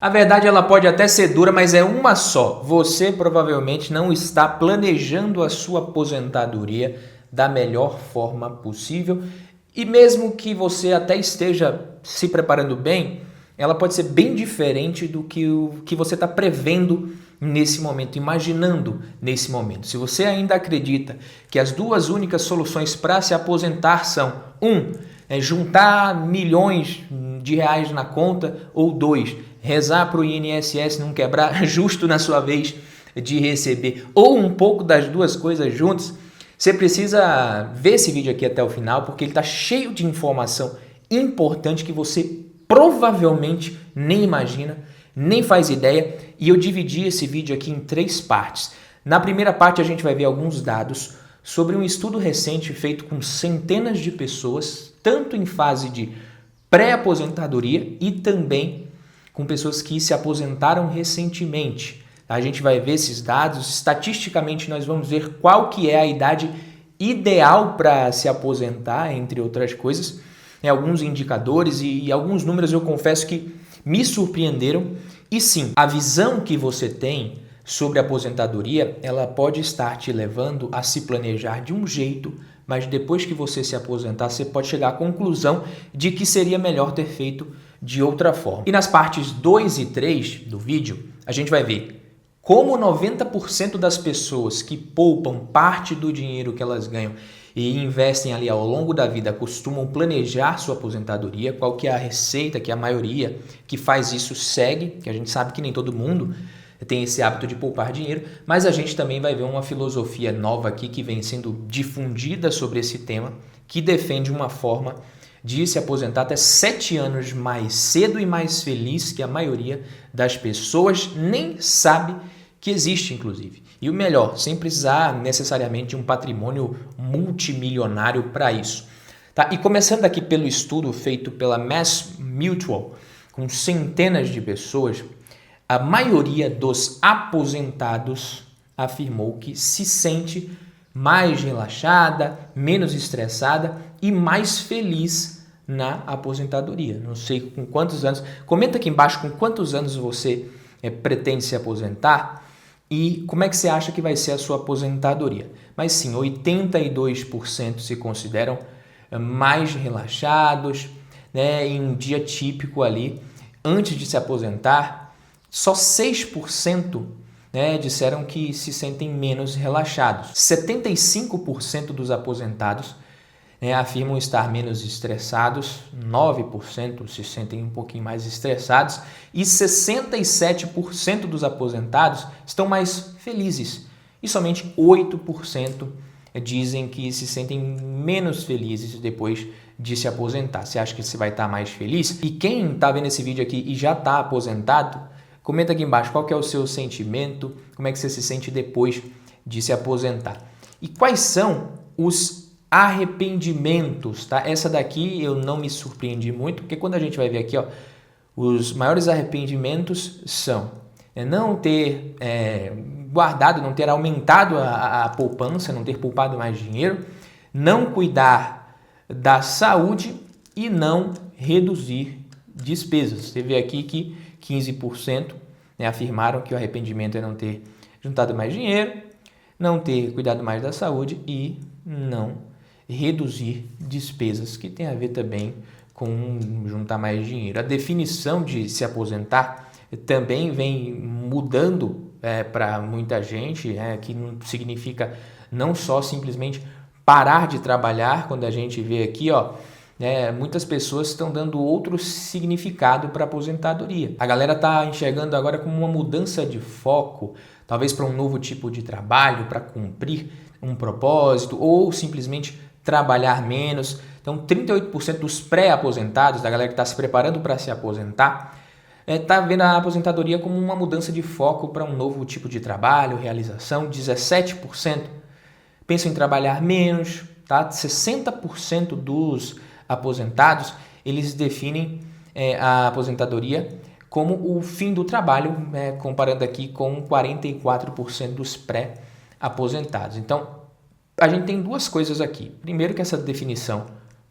A verdade ela pode até ser dura, mas é uma só. Você provavelmente não está planejando a sua aposentadoria da melhor forma possível. E mesmo que você até esteja se preparando bem, ela pode ser bem diferente do que o que você está prevendo nesse momento, imaginando nesse momento. Se você ainda acredita que as duas únicas soluções para se aposentar são juntar milhões de reais na conta, ou dois, rezar para o INSS não quebrar justo na sua vez de receber, ou um pouco das duas coisas juntas, você precisa ver esse vídeo aqui até o final, porque ele está cheio de informação importante que você provavelmente nem imagina, nem faz ideia, e eu dividi esse vídeo aqui em 3 partes. Na primeira parte a gente vai ver alguns dados sobre um estudo recente feito com centenas de pessoas, tanto em fase de pré-aposentadoria e também com pessoas que se aposentaram recentemente. A gente vai ver esses dados, estatisticamente nós vamos ver qual que é a idade ideal para se aposentar, entre outras coisas. Alguns indicadores e alguns números eu confesso que me surpreenderam. E sim, a visão que você tem sobre a aposentadoria, ela pode estar te levando a se planejar de um jeito, mas depois que você se aposentar, você pode chegar à conclusão de que seria melhor ter feito de outra forma. E nas partes 2 e 3 do vídeo, a gente vai ver como 90% das pessoas que poupam parte do dinheiro que elas ganham e investem ali ao longo da vida costumam planejar sua aposentadoria, qual que é a receita que a maioria que faz isso segue, que a gente sabe que nem todo mundo tem esse hábito de poupar dinheiro, mas a gente também vai ver uma filosofia nova aqui que vem sendo difundida sobre esse tema, que defende uma forma de se aposentar até 7 anos mais cedo e mais feliz que a maioria das pessoas nem sabe que existe, inclusive. E o melhor, sem precisar necessariamente de um patrimônio multimilionário para isso. Tá? E começando aqui pelo estudo feito pela Mass Mutual, com centenas de pessoas, a maioria dos aposentados afirmou que se sente mais relaxada, menos estressada e mais feliz na aposentadoria. Não sei com quantos anos. Comenta aqui embaixo com quantos anos você pretende se aposentar e como é que você acha que vai ser a sua aposentadoria. Mas sim, 82% se consideram mais relaxados, né, em um dia típico ali, antes de se aposentar. Só 6%, disseram que se sentem menos relaxados. 75% dos aposentados afirmam estar menos estressados, 9% se sentem um pouquinho mais estressados e 67% dos aposentados estão mais felizes e somente 8% dizem que se sentem menos felizes depois de se aposentar. Você acha que você vai estar mais feliz? E quem está vendo esse vídeo aqui e já está aposentado, comenta aqui embaixo qual que é o seu sentimento, como é que você se sente depois de se aposentar. E quais são os arrependimentos, tá? Essa daqui eu não me surpreendi muito, porque quando a gente vai ver aqui, os maiores arrependimentos são não ter guardado, não ter aumentado a poupança, não ter poupado mais dinheiro, não cuidar da saúde e não reduzir despesas. Você vê aqui que 15% afirmaram que o arrependimento é não ter juntado mais dinheiro, não ter cuidado mais da saúde e não reduzir despesas, que tem a ver também com juntar mais dinheiro. A definição de se aposentar também vem mudando para muita gente, que não significa não só simplesmente parar de trabalhar. Quando a gente vê aqui, muitas pessoas estão dando outro significado para a aposentadoria. A galera está enxergando agora como uma mudança de foco, talvez para um novo tipo de trabalho, para cumprir um propósito ou simplesmente trabalhar menos. Então, 38% dos pré-aposentados, da galera que está se preparando para se aposentar, está vendo a aposentadoria como uma mudança de foco para um novo tipo de trabalho, realização. 17% pensam em trabalhar menos, tá? 60% dos aposentados, eles definem a aposentadoria como o fim do trabalho, comparando aqui com 44% dos pré-aposentados. Então, a gente tem duas coisas aqui. Primeiro, que essa definição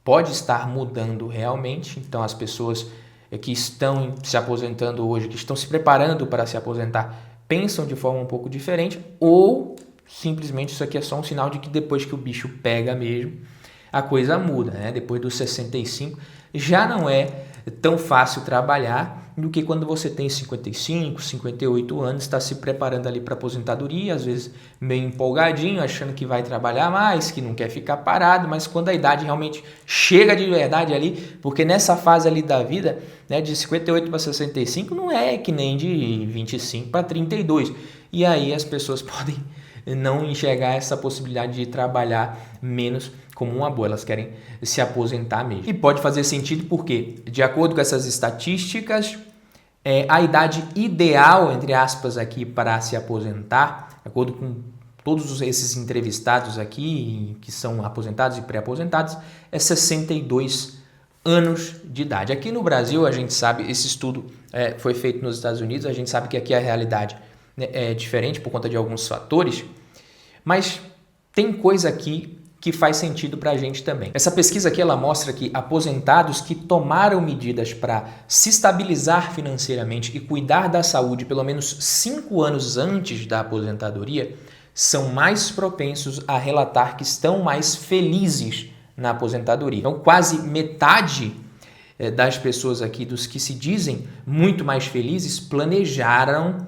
pode estar mudando realmente, então as pessoas que estão se aposentando hoje, que estão se preparando para se aposentar, pensam de forma um pouco diferente, ou simplesmente isso aqui é só um sinal de que depois que o bicho pega mesmo, a coisa muda, né? Depois dos 65 já não é tão fácil trabalhar do que quando você tem 55, 58 anos, está se preparando ali para aposentadoria, às vezes meio empolgadinho, achando que vai trabalhar mais, que não quer ficar parado, mas quando a idade realmente chega de verdade ali, porque nessa fase ali da vida, né, de 58 para 65 não é que nem de 25 para 32, e aí as pessoas podem não enxergar essa possibilidade de trabalhar menos como uma boa, elas querem se aposentar mesmo. E pode fazer sentido porque, de acordo com essas estatísticas, a idade ideal, entre aspas, aqui para se aposentar, de acordo com todos esses entrevistados aqui, que são aposentados e pré-aposentados, é 62 anos de idade. Aqui no Brasil, a gente sabe, esse estudo foi feito nos Estados Unidos, a gente sabe que aqui a realidade é diferente por conta de alguns fatores, mas tem coisa aqui que faz sentido para a gente também. Essa pesquisa aqui, ela mostra que aposentados que tomaram medidas para se estabilizar financeiramente e cuidar da saúde pelo menos 5 anos antes da aposentadoria são mais propensos a relatar que estão mais felizes na aposentadoria. Então, quase metade das pessoas aqui, dos que se dizem muito mais felizes, planejaram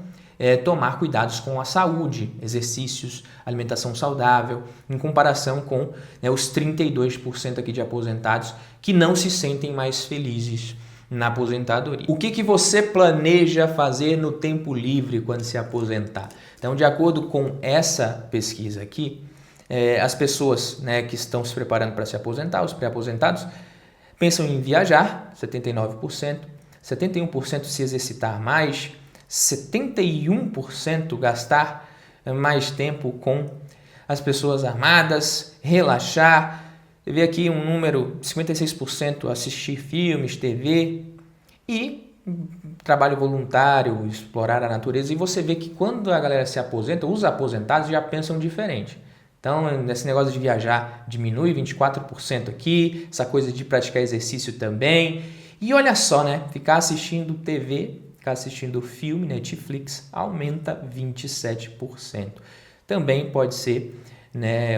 tomar cuidados com a saúde, exercícios, alimentação saudável, em comparação com os 32% aqui de aposentados que não se sentem mais felizes na aposentadoria. O que você planeja fazer no tempo livre quando se aposentar? Então, de acordo com essa pesquisa aqui, as pessoas que estão se preparando para se aposentar, os pré-aposentados, pensam em viajar, 79%, 71% se exercitar mais, 71% gastar mais tempo com as pessoas amadas, relaxar. Você vê aqui um número, 56% assistir filmes, TV e trabalho voluntário, explorar a natureza. E você vê que quando a galera se aposenta, os aposentados já pensam diferente. Então, esse negócio de viajar diminui 24% aqui, essa coisa de praticar exercício também. E olha só, ficar assistindo TV, ficar assistindo filme, Netflix, aumenta 27%. Também pode ser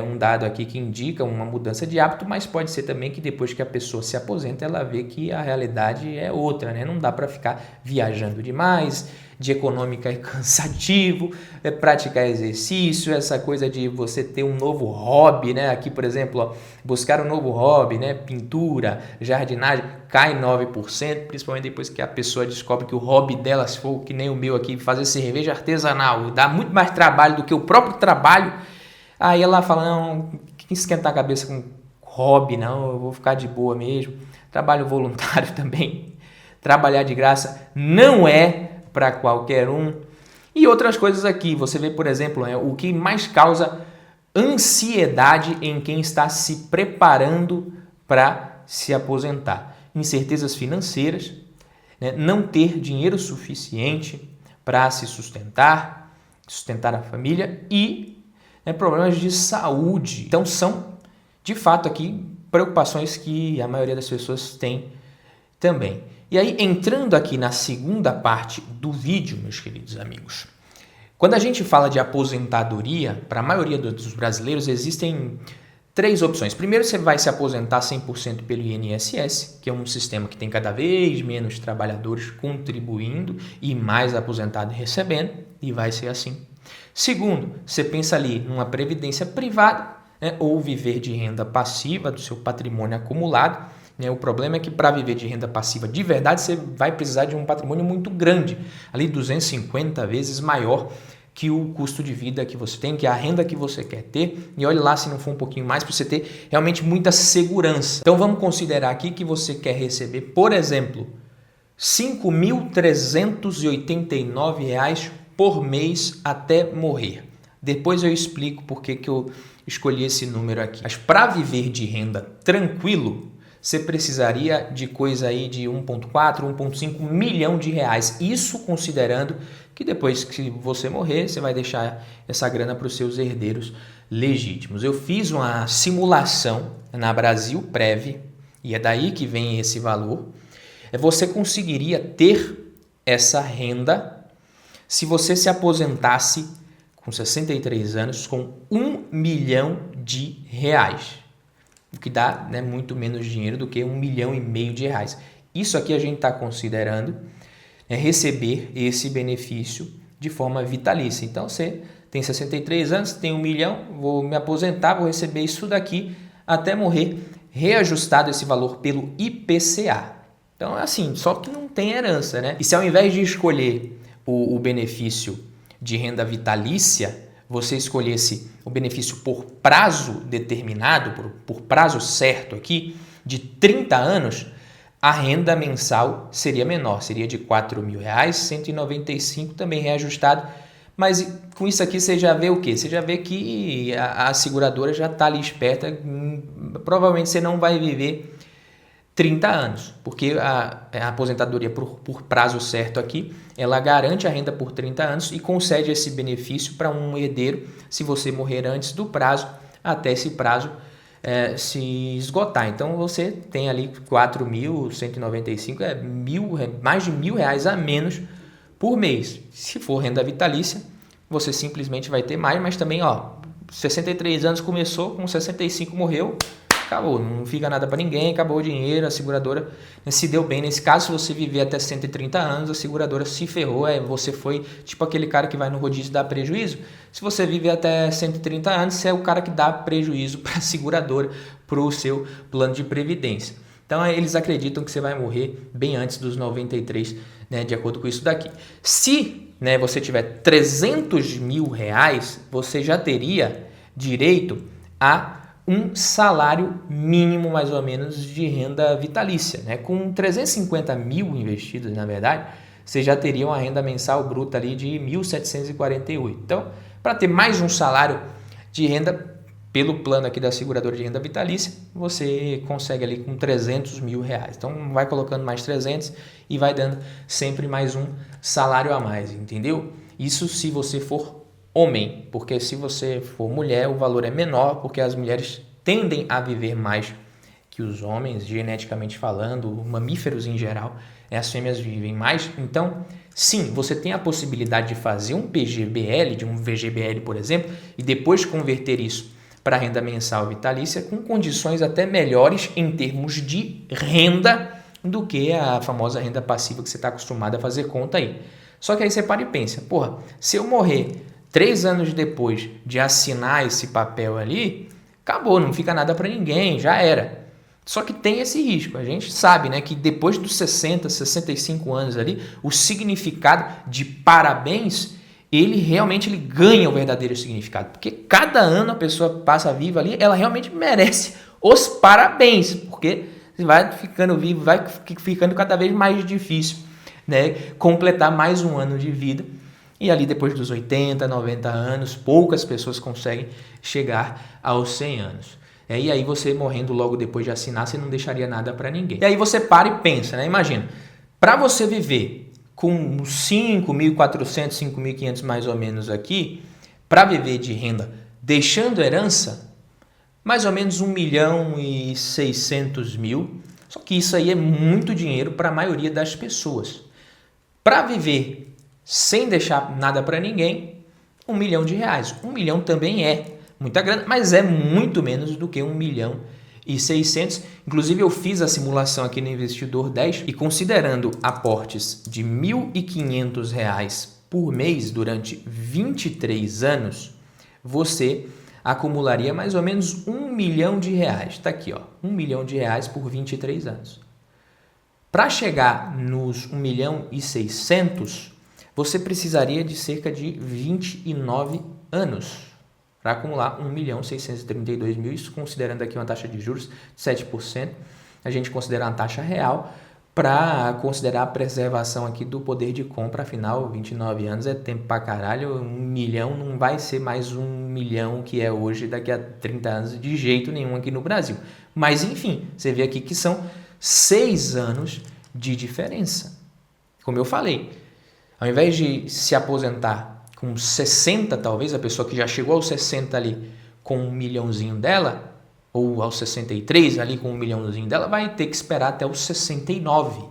um dado aqui que indica uma mudança de hábito, mas pode ser também que depois que a pessoa se aposenta, ela vê que a realidade é outra, Não dá para ficar viajando demais, de econômica é cansativo, praticar exercício, essa coisa de você ter um novo hobby, Aqui, por exemplo, buscar um novo hobby, pintura, jardinagem, cai 9%, principalmente depois que a pessoa descobre que o hobby dela, se for que nem o meu aqui, fazer cerveja artesanal, dá muito mais trabalho do que o próprio trabalho. Aí ela fala, não, que esquentar a cabeça com hobby, não, eu vou ficar de boa mesmo. Trabalho voluntário também, trabalhar de graça não é para qualquer um. E outras coisas aqui, você vê, por exemplo, o que mais causa ansiedade em quem está se preparando para se aposentar. Incertezas financeiras, não ter dinheiro suficiente para se sustentar a família e problemas de saúde. Então são, de fato, aqui preocupações que a maioria das pessoas tem também. E aí, entrando aqui na segunda parte do vídeo, meus queridos amigos, quando a gente fala de aposentadoria, para a maioria dos brasileiros existem 3 opções. Primeiro, você vai se aposentar 100% pelo INSS, que é um sistema que tem cada vez menos trabalhadores contribuindo e mais aposentados recebendo, e vai ser assim. Segundo, você pensa ali numa previdência privada, ou viver de renda passiva do seu patrimônio acumulado. O problema é que para viver de renda passiva de verdade, você vai precisar de um patrimônio muito grande, ali 250 vezes maior que o custo de vida que você tem, que é a renda que você quer ter. E olhe lá se não for um pouquinho mais, para você ter realmente muita segurança. Então vamos considerar aqui que você quer receber, por exemplo, R$ 5.389 por mês até morrer. Depois eu explico por que eu escolhi esse número aqui. Mas para viver de renda tranquilo, você precisaria de coisa aí de 1,4, 1,5 milhão de reais. Isso considerando que depois que você morrer, você vai deixar essa grana para os seus herdeiros legítimos. Eu fiz uma simulação na Brasilprev, e é daí que vem esse valor. Você conseguiria ter essa renda se você se aposentasse com 63 anos com R$ 1.000.000, o que dá, né, muito menos dinheiro do que R$ 1,5 milhão de reais. Isso aqui a gente está considerando receber esse benefício de forma vitalícia. Então você tem 63 anos, tem 1 milhão, vou me aposentar, vou receber isso daqui até morrer, reajustado esse valor pelo IPCA. Então é assim, só que não tem herança, né? E se ao invés de escolher o benefício de renda vitalícia, você escolhesse o benefício por prazo determinado, por prazo certo aqui, de 30 anos, a renda mensal seria menor, seria de R$ 4.000, 195 também reajustado. Mas com isso aqui você já vê o quê? Você já vê que a seguradora já está ali esperta, provavelmente você não vai viver 30 anos, porque a aposentadoria por prazo certo aqui, ela garante a renda por 30 anos e concede esse benefício para um herdeiro se você morrer antes do prazo, até esse prazo se esgotar. Então você tem ali 4.195, mais de R$ 1.000 a menos por mês. Se for renda vitalícia, você simplesmente vai ter mais, mas também, 63 anos começou, com 65 morreu, acabou, não fica nada para ninguém, acabou o dinheiro, a seguradora se deu bem. Nesse caso, se você viver até 130 anos, a seguradora se ferrou, você foi tipo aquele cara que vai no rodízio e dá prejuízo. Se você viver até 130 anos, você é o cara que dá prejuízo para a seguradora, para o seu plano de previdência. Então, eles acreditam que você vai morrer bem antes dos 93, né, de acordo com isso daqui. Se, né, você tiver R$ 300 mil, você já teria direito a um salário mínimo, mais ou menos, de renda vitalícia, né? Com 350 mil investidos, na verdade, você já teria uma renda mensal bruta ali de 1.748. Então, para ter mais um salário de renda pelo plano aqui da seguradora de renda vitalícia, você consegue ali com 300 mil reais. Então, vai colocando mais 300 e vai dando sempre mais um salário a mais, entendeu? Isso se você for homem, porque se você for mulher, o valor é menor, porque as mulheres tendem a viver mais que os homens, geneticamente falando, mamíferos em geral, as fêmeas vivem mais. Então, sim, você tem a possibilidade de fazer um PGBL, de um VGBL, por exemplo, e depois converter isso para renda mensal vitalícia com condições até melhores em termos de renda do que a famosa renda passiva que você está acostumado a fazer conta aí. Só que aí você para e pensa, se eu morrer 3 anos depois de assinar esse papel ali, acabou, não fica nada para ninguém, já era. Só que tem esse risco, a gente sabe, né, que depois dos 60, 65 anos ali, o significado de parabéns, ele realmente ganha o verdadeiro significado, porque cada ano a pessoa passa viva ali, ela realmente merece os parabéns, porque vai ficando vivo, vai ficando cada vez mais difícil, né, completar mais um ano de vida. E ali depois dos 80, 90 anos, poucas pessoas conseguem chegar aos 100 anos. E aí você morrendo logo depois de assinar, você não deixaria nada para ninguém. E aí você para e pensa, né? Imagina, para você viver com 5.400, 5.500 mais ou menos aqui, para viver de renda deixando herança, mais ou menos 1.600.000. Só que isso aí é muito dinheiro para a maioria das pessoas. Para viver sem deixar nada para ninguém, R$ 1 milhão. 1 milhão também é muita grana, mas é muito menos do que 1.600.000. Inclusive eu fiz a simulação aqui no Investidor 10 e considerando aportes de R$ 1.500 por mês durante 23 anos, você acumularia mais ou menos R$ 1 milhão. Está aqui, R$ 1 milhão por 23 anos. Para chegar nos 1.600.000, você precisaria de cerca de 29 anos para acumular 1.632.000, isso considerando aqui uma taxa de juros de 7%. A gente considera uma taxa real para considerar a preservação aqui do poder de compra. Afinal, 29 anos é tempo pra caralho, 1 milhão não vai ser mais 1 milhão que é hoje daqui a 30 anos de jeito nenhum aqui no Brasil. Mas enfim, você vê aqui que são 6 anos de diferença. Como eu falei, ao invés de se aposentar com 60, talvez, a pessoa que já chegou aos 60 ali com 1 milhãozinho dela, ou aos 63 ali com 1 milhãozinho dela, vai ter que esperar até os 69.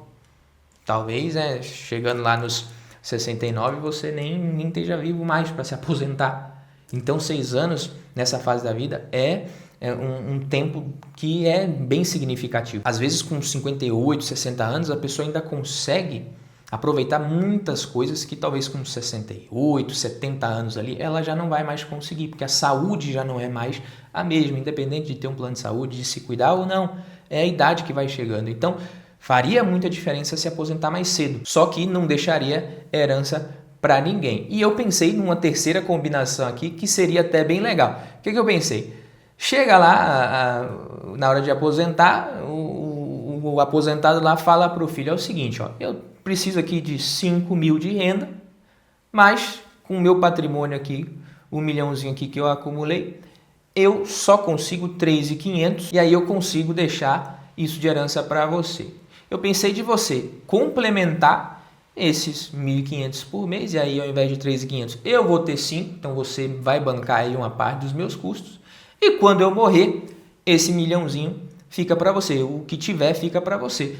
Talvez, chegando lá nos 69, você nem esteja vivo mais para se aposentar. Então, 6 anos nessa fase da vida é um tempo que é bem significativo. Às vezes, com 58, 60 anos, a pessoa ainda consegue aproveitar muitas coisas que talvez com 68, 70 anos ali, ela já não vai mais conseguir, porque a saúde já não é mais a mesma, independente de ter um plano de saúde, de se cuidar ou não, é a idade que vai chegando. Então, faria muita diferença se aposentar mais cedo, só que não deixaria herança para ninguém. E eu pensei numa terceira combinação aqui, que seria até bem legal. O que eu pensei? Chega lá, na hora de aposentar, o aposentado lá fala para o filho, é o seguinte, eu preciso aqui de 5 mil de renda, mas com o meu patrimônio aqui, 1 milhãozinho aqui que eu acumulei, eu só consigo 3.500 e aí eu consigo deixar isso de herança para você. Eu pensei de você complementar esses 1.500 por mês, e aí ao invés de 3.500 eu vou ter 5, então você vai bancar aí uma parte dos meus custos, e quando eu morrer, esse milhãozinho fica para você, o que tiver fica para você.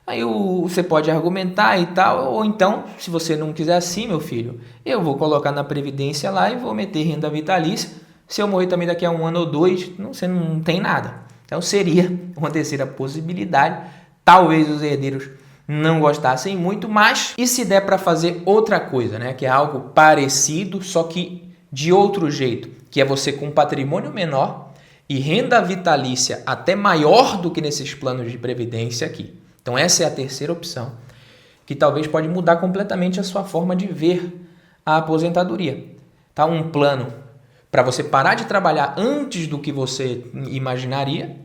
Aí você pode argumentar e tal, ou então, se você não quiser assim, meu filho, eu vou colocar na Previdência lá e vou meter renda vitalícia. Se eu morrer também daqui a 1 ano ou 2, você não tem nada. Então seria uma terceira possibilidade. Talvez os herdeiros não gostassem muito, mas e se der para fazer outra coisa, né? Que é algo parecido, só que de outro jeito, que é você com patrimônio menor e renda vitalícia até maior do que nesses planos de previdência aqui. Então essa é a terceira opção, que talvez pode mudar completamente a sua forma de ver a aposentadoria. Tá? Um plano para você parar de trabalhar antes do que você imaginaria,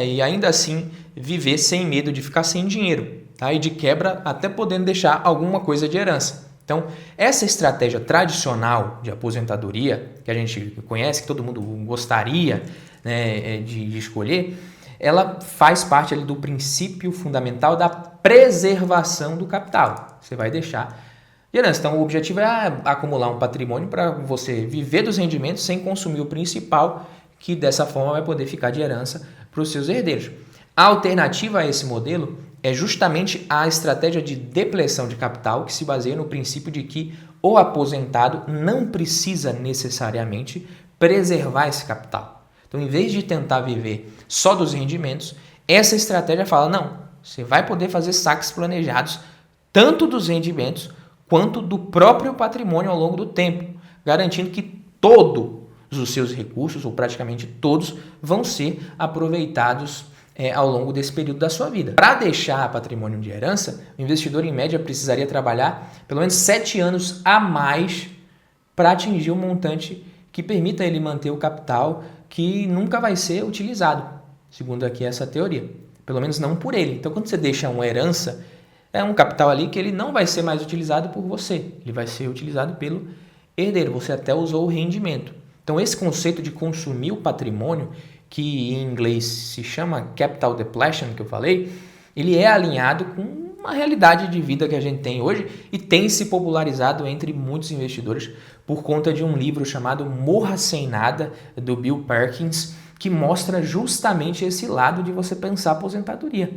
e ainda assim viver sem medo de ficar sem dinheiro, tá? E de quebra até podendo deixar alguma coisa de herança. Então, essa estratégia tradicional de aposentadoria, que a gente conhece, que todo mundo gostaria, né, de escolher, ela faz parte ali do princípio fundamental da preservação do capital. Você vai deixar de herança. Então, o objetivo é acumular um patrimônio para você viver dos rendimentos sem consumir o principal, que dessa forma vai poder ficar de herança para os seus herdeiros. A alternativa a esse modelo é justamente a estratégia de depleção de capital, que se baseia no princípio de que o aposentado não precisa necessariamente preservar esse capital. Então, em vez de tentar viver só dos rendimentos, essa estratégia fala, não, você vai poder fazer saques planejados tanto dos rendimentos quanto do próprio patrimônio ao longo do tempo, garantindo que todos os seus recursos, ou praticamente todos, vão ser aproveitados ao longo desse período da sua vida. Para deixar patrimônio de herança, o investidor em média precisaria trabalhar pelo menos 7 anos a mais para atingir um montante que permita ele manter o capital que nunca vai ser utilizado, segundo aqui essa teoria. Pelo menos não por ele. Então, quando você deixa uma herança, é um capital ali que ele não vai ser mais utilizado por você. Ele vai ser utilizado pelo herdeiro. Você até usou o rendimento. Então, esse conceito de consumir o patrimônio, que em inglês se chama capital depletion, que eu falei, ele é alinhado com uma realidade de vida que a gente tem hoje e tem se popularizado entre muitos investidores por conta de um livro chamado Morra Sem Nada, do Bill Perkins, que mostra justamente esse lado de você pensar aposentadoria.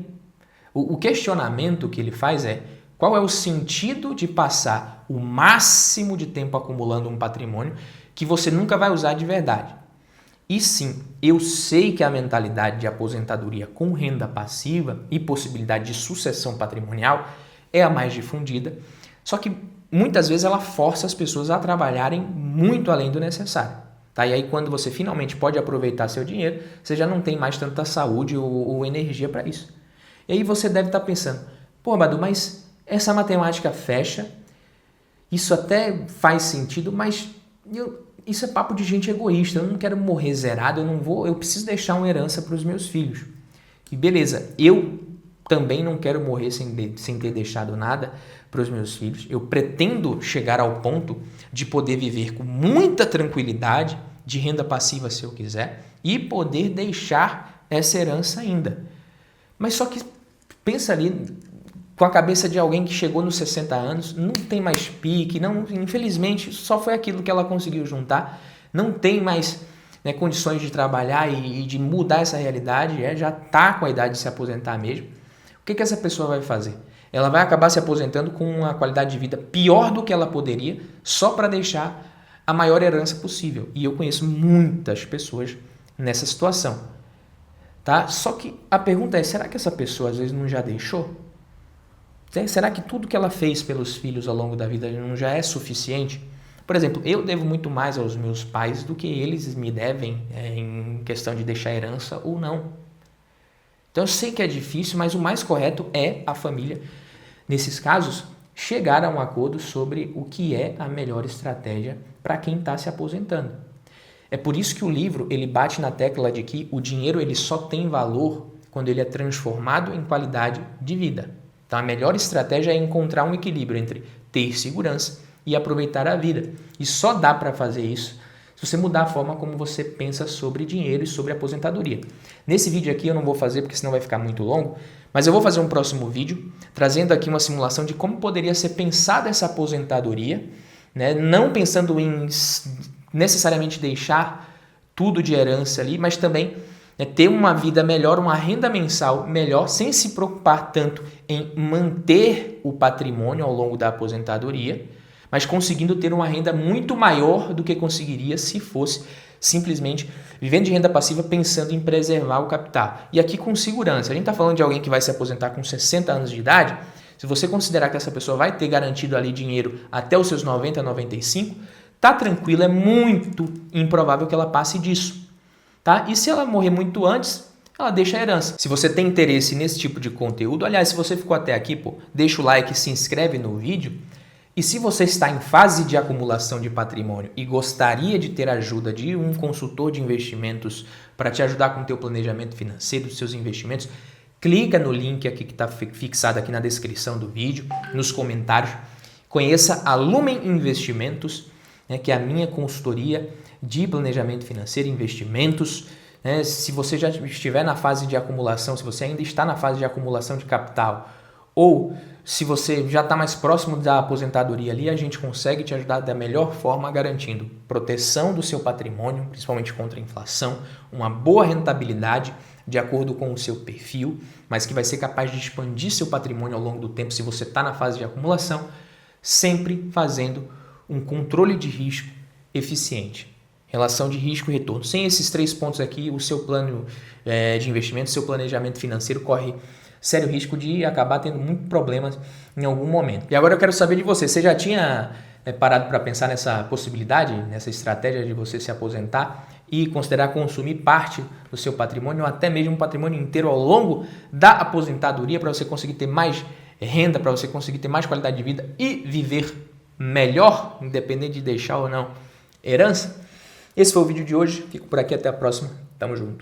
O questionamento que ele faz é: qual é o sentido de passar o máximo de tempo acumulando um patrimônio que você nunca vai usar de verdade? E sim, eu sei que a mentalidade de aposentadoria com renda passiva e possibilidade de sucessão patrimonial é a mais difundida, só que muitas vezes ela força as pessoas a trabalharem muito além do necessário. Tá? E aí quando você finalmente pode aproveitar seu dinheiro, você já não tem mais tanta saúde ou energia para isso. E aí você deve estar pensando, pô, Badu, mas essa matemática fecha, isso até faz sentido, mas isso é papo de gente egoísta, eu não quero morrer zerado, eu preciso deixar uma herança para os meus filhos. E beleza, eu também não quero morrer sem ter deixado nada para os meus filhos. Eu pretendo chegar ao ponto de poder viver com muita tranquilidade, de renda passiva se eu quiser, e poder deixar essa herança ainda. Mas só que pensa ali com a cabeça de alguém que chegou nos 60 anos, não tem mais pique, não, infelizmente só foi aquilo que ela conseguiu juntar, não tem mais condições de trabalhar e de mudar essa realidade, já está com a idade de se aposentar mesmo. O que essa pessoa vai fazer? ela vai acabar se aposentando com uma qualidade de vida pior do que ela poderia, só para deixar a maior herança possível. E eu conheço muitas pessoas nessa situação. Tá? Só que a pergunta é, será que essa pessoa às vezes não já deixou? Será que tudo que ela fez pelos filhos ao longo da vida não já é suficiente? Por exemplo, eu devo muito mais aos meus pais do que eles me devem em questão de deixar herança ou não. Então eu sei que é difícil, mas o mais correto é a família, nesses casos, chegar a um acordo sobre o que é a melhor estratégia para quem está se aposentando. É por isso que o livro ele bate na tecla de que o dinheiro ele só tem valor quando ele é transformado em qualidade de vida. Então a melhor estratégia é encontrar um equilíbrio entre ter segurança e aproveitar a vida. E só dá para fazer isso se você mudar a forma como você pensa sobre dinheiro e sobre aposentadoria. Nesse vídeo aqui eu não vou fazer porque senão vai ficar muito longo, mas eu vou fazer um próximo vídeo trazendo aqui uma simulação de como poderia ser pensada essa aposentadoria, né? Não pensando em necessariamente deixar tudo de herança ali, mas também ter uma vida melhor, uma renda mensal melhor, sem se preocupar tanto em manter o patrimônio ao longo da aposentadoria, mas conseguindo ter uma renda muito maior do que conseguiria se fosse simplesmente vivendo de renda passiva pensando em preservar o capital. E aqui com segurança. A gente está falando de alguém que vai se aposentar com 60 anos de idade. Se você considerar que essa pessoa vai ter garantido ali dinheiro até os seus 90, 95, tá tranquilo, é muito improvável que ela passe disso. Tá? E se ela morrer muito antes, ela deixa a herança. Se você tem interesse nesse tipo de conteúdo, aliás, se você ficou até aqui, deixa o like, se inscreve no vídeo. E se você está em fase de acumulação de patrimônio e gostaria de ter a ajuda de um consultor de investimentos para te ajudar com o teu planejamento financeiro, dos seus investimentos, clica no link aqui que está fixado aqui na descrição do vídeo, nos comentários. Conheça a Lumen Investimentos, que é a minha consultoria de planejamento financeiro e investimentos. Se você já estiver na fase de acumulação, se você ainda está na fase de acumulação de capital, ou se você já está mais próximo da aposentadoria ali, a gente consegue te ajudar da melhor forma, garantindo proteção do seu patrimônio, principalmente contra a inflação, uma boa rentabilidade de acordo com o seu perfil, mas que vai ser capaz de expandir seu patrimônio ao longo do tempo se você está na fase de acumulação, sempre fazendo um controle de risco eficiente. Relação de risco e retorno. Sem esses 3 pontos aqui, o seu plano de investimento, seu planejamento financeiro corre sério risco de acabar tendo muitos problemas em algum momento. E agora eu quero saber de você. Você já tinha parado para pensar nessa possibilidade, nessa estratégia de você se aposentar e considerar consumir parte do seu patrimônio, ou até mesmo um patrimônio inteiro ao longo da aposentadoria, para você conseguir ter mais renda, para você conseguir ter mais qualidade de vida e viver melhor, independente de deixar ou não herança? Esse foi o vídeo de hoje. Fico por aqui, até a próxima. Tamo junto.